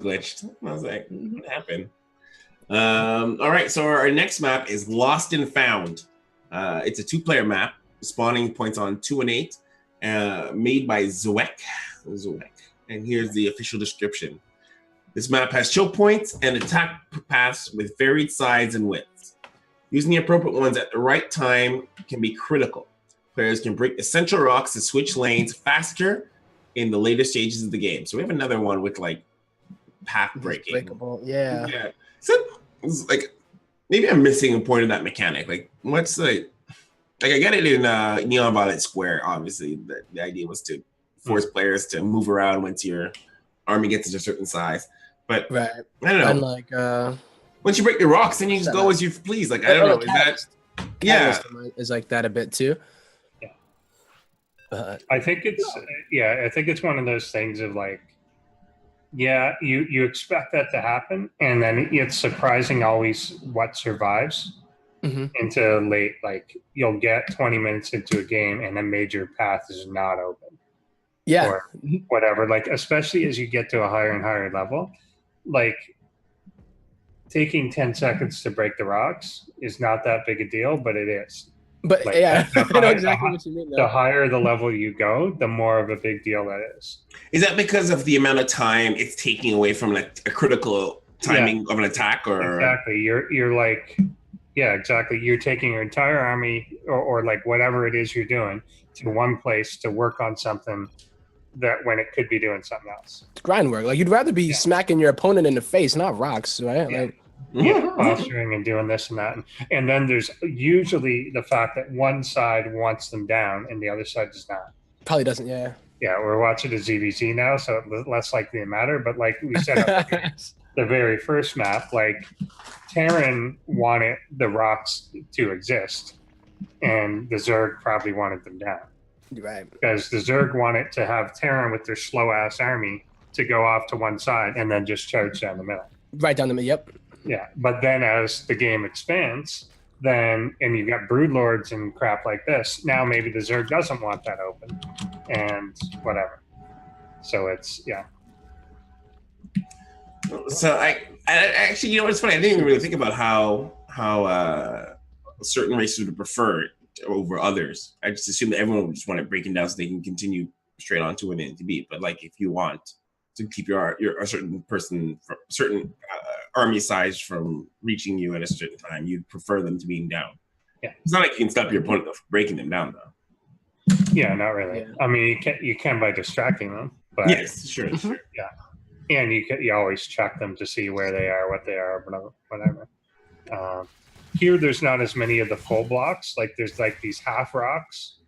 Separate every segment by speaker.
Speaker 1: glitched. I was like, what happened? All right, so our next map is Lost and Found. It's a 2-player map. Spawning points on 2 and 8. Made by Zwek. And here's the official description. This map has choke points and attack paths with varied sides and widths. Using the appropriate ones at the right time can be critical. Players can break essential rocks to switch lanes faster in the later stages of the game. So we have another one with like path breaking.
Speaker 2: Breakable, yeah.
Speaker 1: So it's like maybe I'm missing a point of that mechanic. Like what's like I get it in Neon Violet Square. Obviously, the idea was to force players to move around once your army gets to a certain size. But I don't know.
Speaker 2: And like
Speaker 1: once you break the rocks, then you just go as you please. Like I don't know. Is that
Speaker 2: is like that a bit too?
Speaker 3: I think it's one of those things of like, you expect that to happen, and then it's surprising always what survives into late. Like you'll get 20 minutes into a game, and a major path is not open.
Speaker 2: Yeah,
Speaker 3: or whatever. Like especially as you get to a higher and higher level, like taking 10 seconds to break the rocks is not that big a deal, but it is.
Speaker 2: But
Speaker 3: like,
Speaker 2: I know exactly what you mean.
Speaker 3: The higher the level you go, the more of a big deal that is.
Speaker 1: Is that because of the amount of time it's taking away from like a critical timing of an attack? Or
Speaker 3: exactly, you're like, exactly. You're taking your entire army or like whatever it is you're doing to one place to work on something that when it could be doing something else.
Speaker 2: It's grind work. Like you'd rather be smacking your opponent in the face, not rocks, right?
Speaker 3: Yeah.
Speaker 2: Like.
Speaker 3: Posturing and doing this and that, and then there's usually the fact that one side wants them down and the other side does not.
Speaker 2: Probably doesn't.
Speaker 3: We're watching a ZVZ now, so less likely to matter. But like we said, the very first map, like Terran wanted the rocks to exist, and the Zerg probably wanted them down.
Speaker 2: Right.
Speaker 3: Because the Zerg wanted to have Terran with their slow ass army to go off to one side and then just charge down the middle.
Speaker 2: Right down the middle. Yep.
Speaker 3: Yeah, but then as the game expands, and you've got broodlords and crap like this, now maybe the Zerg doesn't want that open, and whatever. So it's
Speaker 1: So I actually, you know what's funny? I didn't even really think about how certain races would prefer it over others. I just assumed that everyone would just want it breaking down so they can continue straight on to an end to beat. But like, if you want to keep your a certain person, certain army size from reaching you at a certain time, you'd prefer them to being down.
Speaker 3: Yeah,
Speaker 1: it's not like you can stop your opponent from breaking them down, though.
Speaker 3: Yeah, not really. Yeah. I mean, you can by distracting them. But
Speaker 1: yes, sure.
Speaker 3: Yeah, and you always check them to see where they are, what they are, whatever. Here, there's not as many of the full blocks. Like there's like these half rocks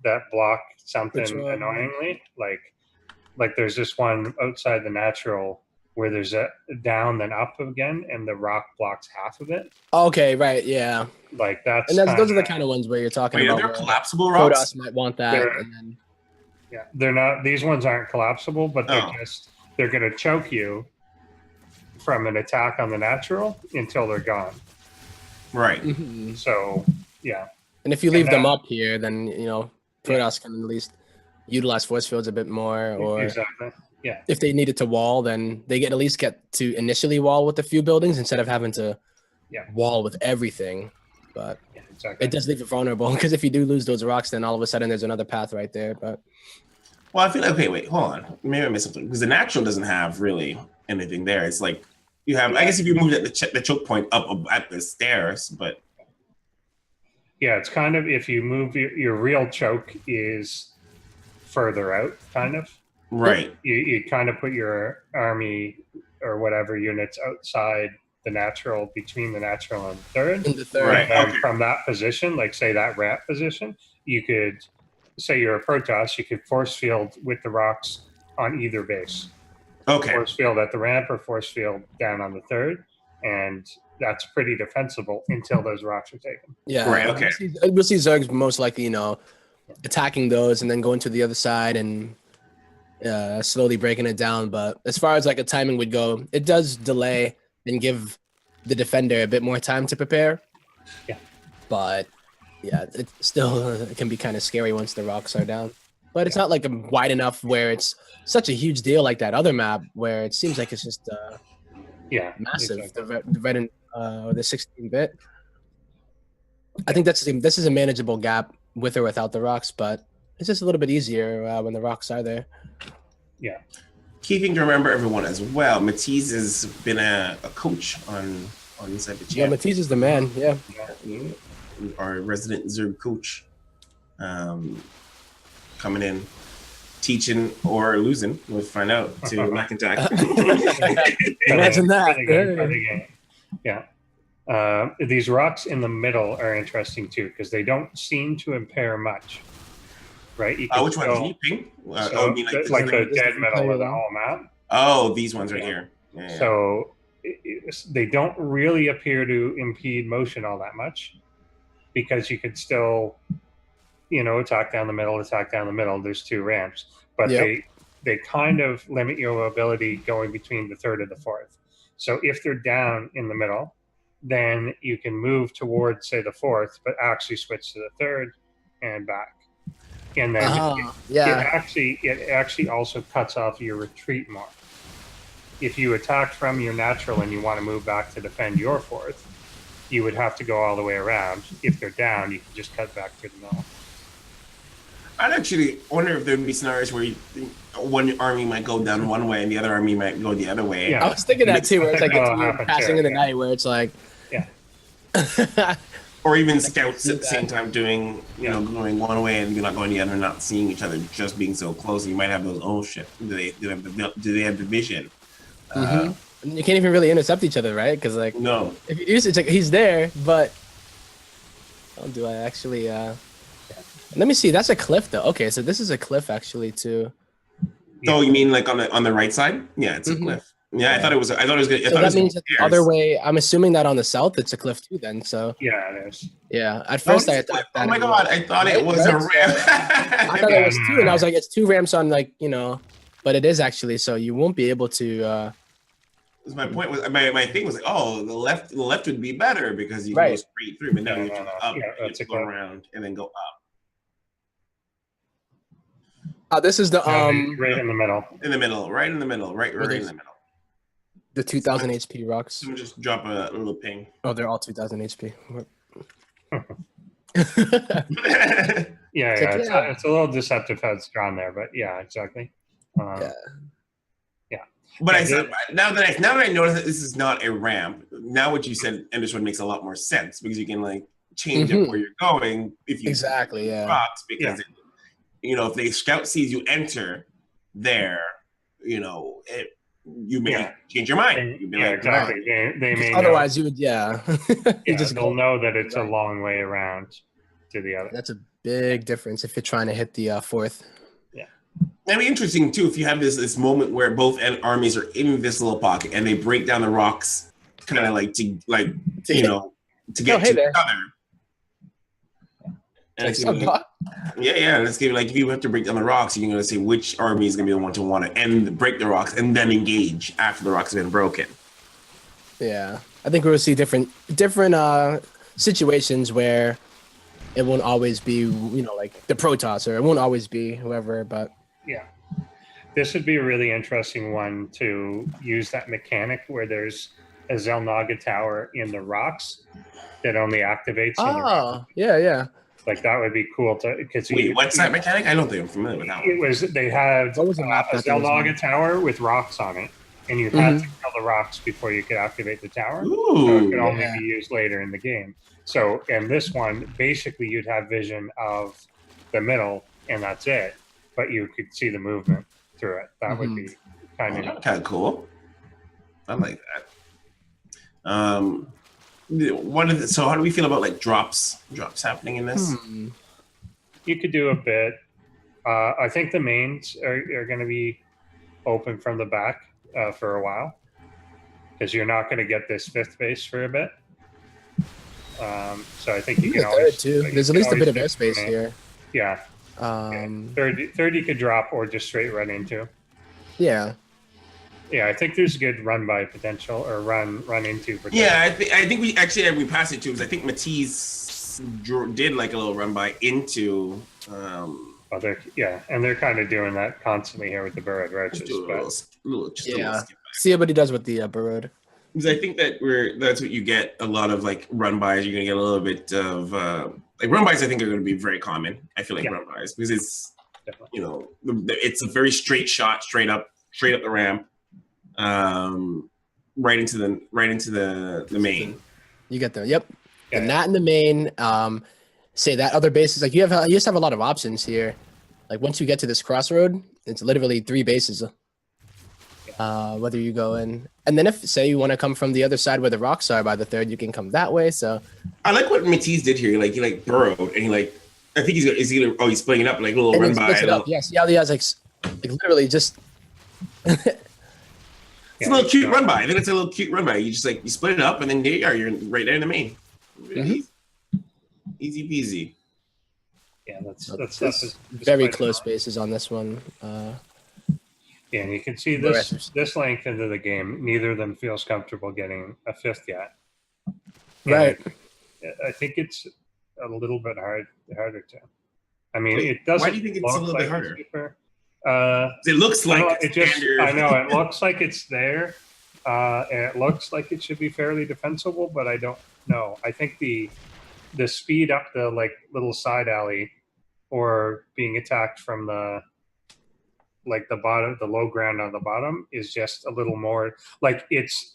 Speaker 3: that block something annoyingly. Like there's this one outside the natural where there's a down then up again, and the rock blocks half of it.
Speaker 2: Okay, right, yeah.
Speaker 3: Like that's
Speaker 2: and those are the kind of ones where you're talking about.
Speaker 1: They're collapsible rocks.
Speaker 2: Protoss might want that. And then...
Speaker 3: Yeah, they're not. These ones aren't collapsible, but they're going to choke you from an attack on the natural until they're gone.
Speaker 1: Right.
Speaker 2: Mm-hmm.
Speaker 3: So yeah.
Speaker 2: And if you leave them up here, then Protoss can at least utilize force fields a bit more, or
Speaker 3: exactly. Yeah.
Speaker 2: If they needed to wall, then they at least get to initially wall with a few buildings instead of having to wall with everything. But it does leave it vulnerable because if you do lose those rocks, then all of a sudden there's another path right there. But
Speaker 1: I feel okay. Wait, hold on. Maybe I missed something because the natural doesn't have really anything there. It's like you have. I guess if you moved at the choke point up at the stairs, but
Speaker 3: it's kind of if you move your real choke is further out, kind of.
Speaker 1: Right.
Speaker 3: You kind of put your army or whatever units outside the natural, between the natural and the third.
Speaker 1: Right.
Speaker 3: And from that position, like say that ramp position, you could say you're a Protoss, you could force field with the rocks on either base.
Speaker 1: Okay.
Speaker 3: Force field at the ramp or force field down on the third, and that's pretty defensible until those rocks are taken.
Speaker 2: Yeah.
Speaker 1: Right. Okay.
Speaker 2: We'll see Zergs most likely, attacking those and then going to the other side and slowly breaking it down. But as far as like a timing would go, it does delay and give the defender a bit more time to prepare.
Speaker 3: Yeah.
Speaker 2: But it still it can be kind of scary once the rocks are down. but it's not like wide enough where it's such a huge deal like that other map where it seems like it's just massive.
Speaker 3: Exactly.
Speaker 2: The red and the 16-bit. I think this is a manageable gap with or without the rocks, but it's just a little bit easier when the rocks are there.
Speaker 3: Yeah.
Speaker 1: Key thing to remember, everyone, as well. Matisse has been a coach on this episode.
Speaker 2: Yeah, Matisse is the man. Yeah.
Speaker 1: Our resident Zerg coach, coming in, teaching or losing. We'll find out to McIntyre.
Speaker 2: Imagine that.
Speaker 3: Yeah. These rocks in the middle are interesting too because they don't seem to impair much. Right?
Speaker 1: Which one? Can you ping?
Speaker 3: So, like the dead middle of the whole map.
Speaker 1: Oh, these ones right here.
Speaker 3: Yeah. So they don't really appear to impede motion all that much because you could still, attack down the middle. There's 2 ramps, but they kind of limit your mobility going between the 3rd and the 4th. So if they're down in the middle, then you can move towards, say, the 4th, but actually switch to the 3rd and back. And then it actually also cuts off your retreat more. If you attacked from your natural and you want to move back to defend your 4th, you would have to go all the way around. If they're down, you can just cut back through the middle.
Speaker 1: I'd actually wonder if there would be scenarios where one army might go down one way and the other army might go the other way.
Speaker 2: Yeah. I was thinking that too, where it's like passing in the night, where it's like,
Speaker 1: or even scouts at the same time doing, going one way and you're not going the other, not seeing each other, just being so close. You might have those. Oh shit! Do they have the vision?
Speaker 2: You can't even really intercept each other, right? Because
Speaker 1: no.
Speaker 2: If you use it's like he's there, but do I actually? Let me see. That's a cliff, though. Okay, so this is a cliff actually too.
Speaker 1: Oh, you mean like on the right side? Yeah, it's a cliff. Yeah, I thought it was. I thought it was good.
Speaker 2: So that means that the other way. I'm assuming that on the south it's a cliff too. Then so.
Speaker 3: Yeah, it is.
Speaker 2: Yeah, at first I thought that.
Speaker 1: Oh my god! I thought it was a ramp.
Speaker 2: I thought it was 2, and I was like, it's 2 ramps on but it is actually. So you won't be able to.
Speaker 1: My point was my thing was like, oh, the left would be better because you can go straight through, but now you have to up, go around and then go up.
Speaker 2: This is the
Speaker 3: right in the middle.
Speaker 1: In the middle, right in the middle, right in the middle.
Speaker 2: The 2000 HP rocks.
Speaker 1: So we'll just drop a little ping.
Speaker 2: Oh, they're all 2000 HP.
Speaker 3: It's a little deceptive how it's drawn there, but yeah, exactly.
Speaker 1: But now that I noticed that this is not a ramp, now what you said, Enderwood, makes a lot more sense because you can change up where you're going if you rocks because if the scout sees you enter there, you may change your mind. You'd be
Speaker 3: exactly. They may
Speaker 2: otherwise you would
Speaker 3: they'll know that it's a long way around to the other.
Speaker 2: That's a big difference if you're trying to hit the 4th.
Speaker 1: That'd be interesting too if you have this moment where both armies are in this little pocket and they break down the rocks, kind of to get to each other. Let's give if you have to break down the rocks, you're going to see which army is going to be the one to want to end break the rocks and then engage after the rocks have been broken.
Speaker 2: Yeah, I think we'll see different situations where it won't always be like the Protoss, or it won't always be whoever, but.
Speaker 3: Yeah, this would be a really interesting one to use that mechanic where there's a Zelnaga tower in the rocks that only activates.
Speaker 2: Yeah.
Speaker 3: Like that would be cool to.
Speaker 1: What's that mechanic? I don't think I'm familiar with that one.
Speaker 3: They had a Zelnaga tower with rocks on it, and you had to kill the rocks before you could activate the tower. So it could only be used later in the game. So in this one, basically you'd have vision of the middle, and that's it. But you could see the movement through it. That would be kind of
Speaker 1: cool. I like that. So how do we feel about drops happening in this?
Speaker 3: You could do a bit. I think the mains are going to be open from the back for a while because you're not going to get this 5th base for a bit. So I think you can always
Speaker 2: too. There's at least a bit of airspace here.
Speaker 3: Yeah. Third you could drop or just straight run into.
Speaker 2: Yeah,
Speaker 3: I think there's good run by potential or run into potential.
Speaker 1: Yeah, I think we passed it too because I think Matisse did a little run by into
Speaker 3: And they're kind of doing that constantly here with the burrowed roaches.
Speaker 1: Just do a little skip back.
Speaker 2: See what he does with the burrowed.
Speaker 1: Because I think that's what you get a lot of like run bys. You're gonna get a little bit of like run bys. I think are going to be very common. I feel like run bys because it's it's a very straight shot, straight up the ramp, right into the main.
Speaker 2: You get there. Yep. Yeah. And that in the main. Say that other bases like you just have a lot of options here. Like once you get to this crossroad, it's literally 3 bases. Whether you go in, and then if say you want to come from the other side where the rocks are by the 3rd, you can come that way. So
Speaker 1: I like what Matisse did here. He burrowed and he I think he's playing it up like a little run by.
Speaker 2: Yes, yeah, he has like literally just.
Speaker 1: It's a little cute run by. I think it's a little cute run by. You just you split it up and then there you are. You're right there in the main. Easy peasy.
Speaker 3: Yeah, that's
Speaker 2: very close bases on this one.
Speaker 3: Yeah, and you can see this length into the game. Neither of them feels comfortable getting a 5th yet.
Speaker 2: Right.
Speaker 3: I think it's a little bit harder to. I mean, it doesn't.
Speaker 1: Why do you think it's a little bit harder?
Speaker 3: It
Speaker 1: looks like
Speaker 3: I know it looks like it's there, and it looks like it should be fairly defensible, but I don't know. I think the speed up the little side alley, or being attacked from the bottom, the low ground on the bottom is just a little more it's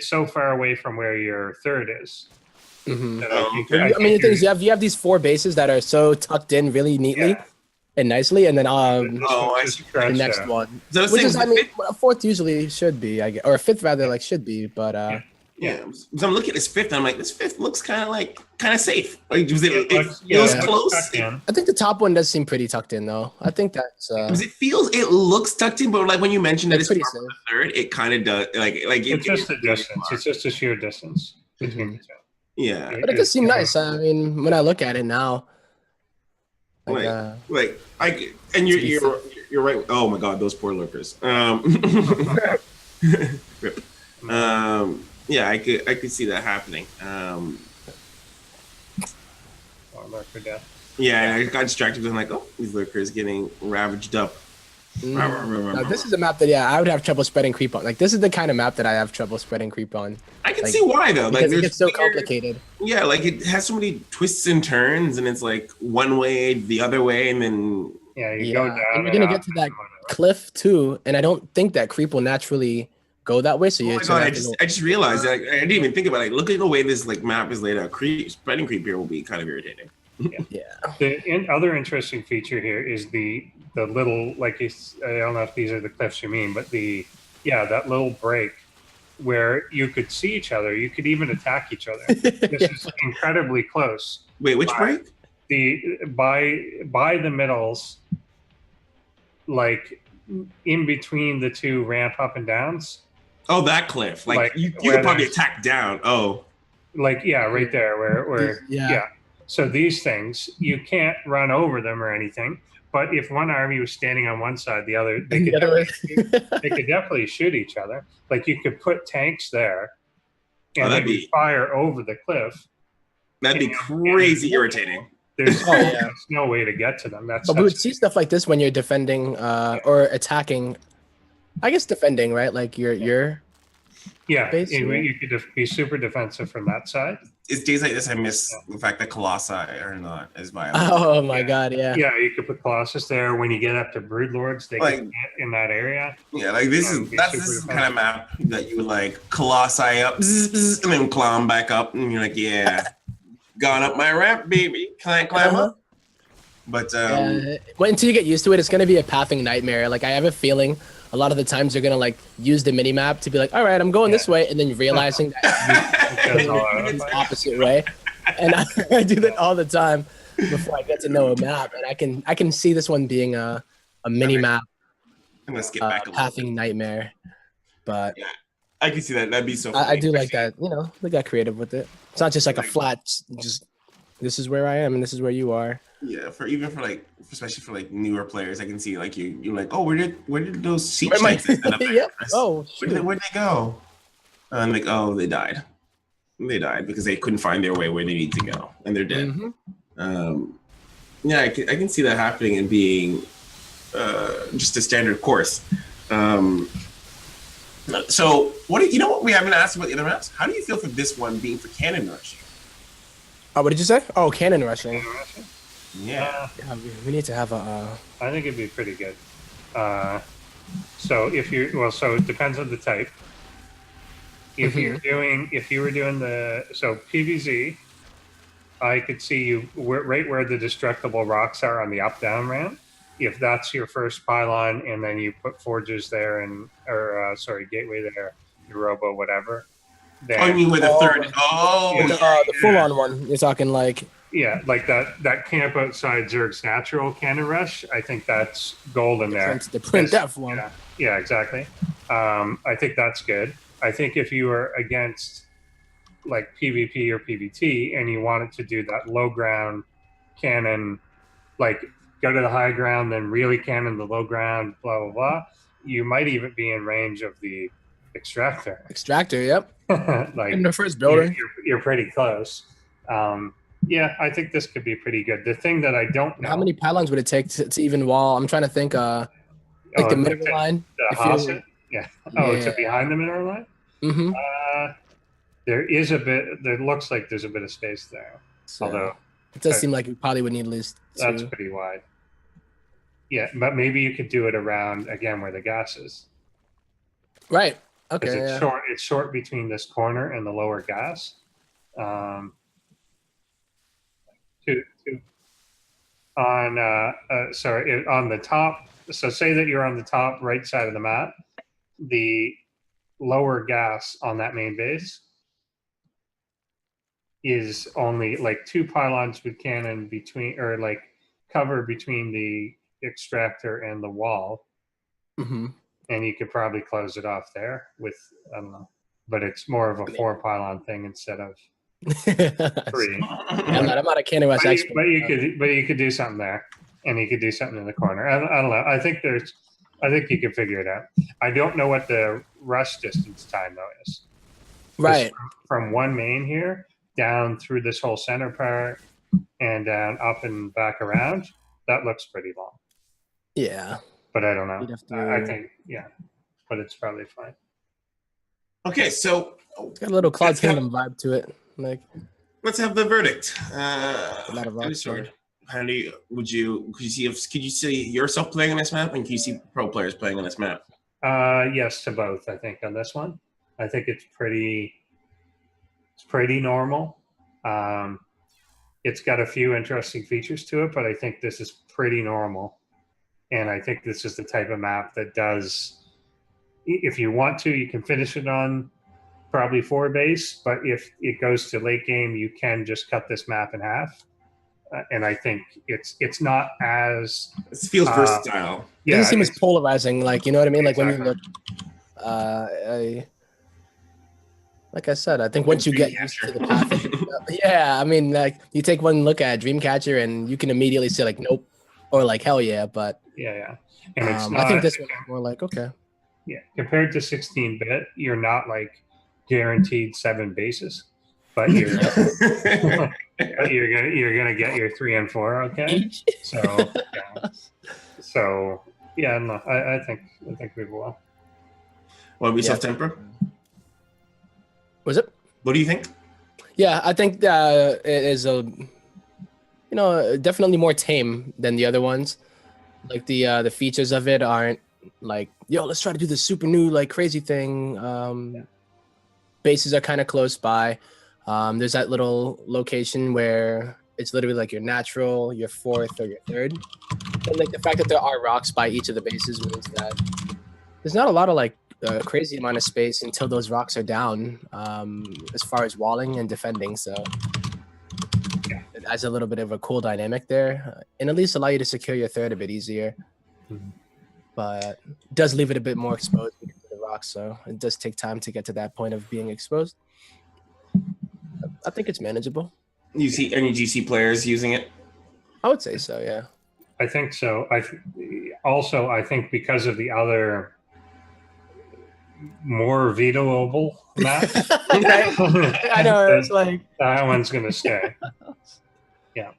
Speaker 3: so far away from where your 3rd is.
Speaker 2: Mm-hmm. I mean, the thing is, you have these 4 bases that are so tucked in really neatly and nicely, and then the next one, which is a 4th usually should be, I guess, or a 5th rather should be, but
Speaker 1: Yeah, so I'm looking at this 5th, and I'm like, this 5th looks kind of safe. It feels close.
Speaker 2: I think the top one does seem pretty tucked in, though. I think that's
Speaker 1: because it looks tucked in, but when you mentioned that it's pretty safe. The 3rd, it kind of does.
Speaker 3: It's just a distance. It's just a sheer distance between the 2.
Speaker 1: Yeah,
Speaker 2: but it does seem nice. I mean, when I look at it now,
Speaker 1: you're right. Oh my God, those poor lurkers. Rip. Yeah, I could see that happening.
Speaker 3: Lurker death.
Speaker 1: Yeah, and I got distracted and these lurkers getting ravaged up.
Speaker 2: Now, this is a map that I would have trouble spreading creep on. This is the kind of map that I have trouble spreading creep on.
Speaker 1: I can see why though.
Speaker 2: Because it gets so complicated.
Speaker 1: Yeah, it has so many twists and turns, and it's one way, the other way, and then
Speaker 3: you go down.
Speaker 2: And you're gonna get to that cliff too, and I don't think that creep will naturally go that way. So
Speaker 1: I just realized that I didn't even think about it. Look at the way this map is laid out. Spreading creep here will be kind of irritating.
Speaker 2: Yeah.
Speaker 3: The other interesting feature here is the little I don't know if these are the cliffs you mean, but that little break where you could see each other. You could even attack each other. This is incredibly close.
Speaker 1: Wait, which break?
Speaker 3: By the middles, in between the 2 ramp up and downs.
Speaker 1: Oh, that cliff. You could probably attack down. Oh.
Speaker 3: Right there where So these things, you can't run over them or anything. But if one army was standing on one side, the other, they could definitely shoot each other. You could put tanks there, and they would fire over the cliff.
Speaker 1: That'd be crazy irritating.
Speaker 3: There's no way to get to them.
Speaker 2: But we would see stuff like this when you're defending or attacking. I guess defending, right? Your base,
Speaker 3: you could be super defensive from that side.
Speaker 1: It's days like this I miss the fact that Colossi are not as viable.
Speaker 2: Oh my God, yeah.
Speaker 3: Yeah, you could put Colossus there. When you get up to Broodlords, they can get in that area.
Speaker 1: Yeah, this is the kind of map that you would Colossi up, and then climb back up, and you're gone up my ramp, baby. Can I climb up? But
Speaker 2: until you get used to it, it's gonna be a pathing nightmare. I have a feeling a lot of the times you're gonna use the mini map to be all right, I'm going this way, and then you're realizing that it's the opposite way. And I do that all the time before I get to know a map, and I can see this one being a mini map.
Speaker 1: I'm gonna skip back a
Speaker 2: pathing nightmare, but
Speaker 1: I can see that. That'd be so funny.
Speaker 2: I do like that. They got creative with it. It's not just a flat. Just this is where I am, and this is where you are.
Speaker 1: Yeah, especially for newer players, I can see you're oh, where did those seat tanks end up?
Speaker 2: Yeah. Oh,
Speaker 1: where'd they go? And they died. They died because they couldn't find their way where they need to go, and they're dead.
Speaker 2: Mm-hmm.
Speaker 1: Yeah, I can see that happening and being just a standard course. So, you know what we haven't asked about the other maps? How do you feel for this one being for cannon rushing?
Speaker 2: Oh, what did you say? Oh, cannon rushing.
Speaker 1: Yeah.
Speaker 2: Yeah, we need to have a.
Speaker 3: I think it'd be pretty good. So so it depends on the type. If you were doing so PVZ, I could see you right where the destructible rocks are on the up-down ramp. If that's your first pylon, and then you put forges there gateway there, your robo, whatever. Then,
Speaker 1: I mean, with a third.
Speaker 2: The full-on one. You're talking like.
Speaker 3: Yeah, like that camp outside Zerg's natural cannon rush. I think that's golden there.
Speaker 2: The print def one.
Speaker 3: Yeah, exactly. I think that's good. I think if you were against like PvP or PvT and you wanted to do that low ground cannon, like go to the high ground, then really cannon the low ground, blah, blah, blah, you might even be in range of the extractor.
Speaker 2: Extractor, yep.
Speaker 3: Like
Speaker 2: in the first building.
Speaker 3: You're pretty close. Yeah, I think this could be pretty good. The thing that I don't know.
Speaker 2: How many pylons would it take to even wall? I'm trying to think, the mineral line.
Speaker 3: Yeah. To behind the mineral line?
Speaker 2: Mm-hmm.
Speaker 3: There looks like there's a bit of space there.
Speaker 2: So,
Speaker 3: although
Speaker 2: it does seem like we probably would need at least two.
Speaker 3: That's pretty wide. Yeah, but maybe you could do it around, again, where the gas is.
Speaker 2: Right. Okay.
Speaker 3: It's short between this corner and the lower gas. On the top. So say that you're on the top right side of the map. The lower gas on that main base is only like 2 pylons with cannon between, or like cover between the extractor and the wall.
Speaker 2: Mm-hmm.
Speaker 3: And you could probably close it off there with, I don't know, but it's more of a 4 pylon thing instead of 3.
Speaker 2: I'm not a cannon rush expert.
Speaker 3: But you could do something there, and you could do something in the corner. I don't know. I think you can figure it out. I don't know what the rush distance time though is.
Speaker 2: Right.
Speaker 3: From one main here down through this whole center part and down up and back around, that looks pretty long.
Speaker 2: Yeah.
Speaker 3: But I don't know. I think, yeah, but it's probably fine.
Speaker 1: Okay, so
Speaker 2: it's got a little Cloud Kingdom vibe to it. Like,
Speaker 1: let's have the verdict.
Speaker 2: Not a rock
Speaker 1: sword. Could you see yourself playing on this map, and can you see pro players playing on this map?
Speaker 3: Yes, to both. I think on this one, I think it's pretty normal. It's got a few interesting features to it, but I think this is pretty normal. And I think this is the type of map that does, if you want to, you can finish it on probably 4 base, but if it goes to late game, you can just cut this map in half. And I think it's not as...
Speaker 1: It feels versatile.
Speaker 2: Yeah, it doesn't seem as polarizing, like, you know what I mean?
Speaker 3: Exactly.
Speaker 2: Like when you look... like I said, I think once you get used to the path... yeah, I mean, like, you take one look at Dreamcatcher and you can immediately say, like, nope, or like, hell yeah, but...
Speaker 3: Yeah. And it's not,
Speaker 2: I think this one's more like, okay.
Speaker 3: Yeah, compared to 16-bit, you're not, like, guaranteed 7 bases, but you're you're gonna get your 3 and 4, okay? So yeah, no, I think we will.
Speaker 1: Want to be self-temper?
Speaker 2: Was it?
Speaker 1: What do you think?
Speaker 2: Yeah, I think it is definitely more tame than the other ones. Like the features of it aren't like, yo, let's try to do this super new like crazy thing. Bases are kind of close by. There's that little location where it's literally like your natural, your 4th, or your 3rd. And like the fact that there are rocks by each of the bases means that there's not a lot of like crazy amount of space until those rocks are down, as far as walling and defending. So it adds a little bit of a cool dynamic there, and at least allow you to secure your 3rd a bit easier. Mm-hmm. But it does leave it a bit more exposed because of the rocks, so it does take time to get to that point of being exposed. I think it's manageable.
Speaker 1: You see any GC players using it?
Speaker 2: I would say so, yeah.
Speaker 3: I think so. I think because of the other more vetoable maps,
Speaker 2: I know, it's like
Speaker 3: that one's going to stay. Yeah.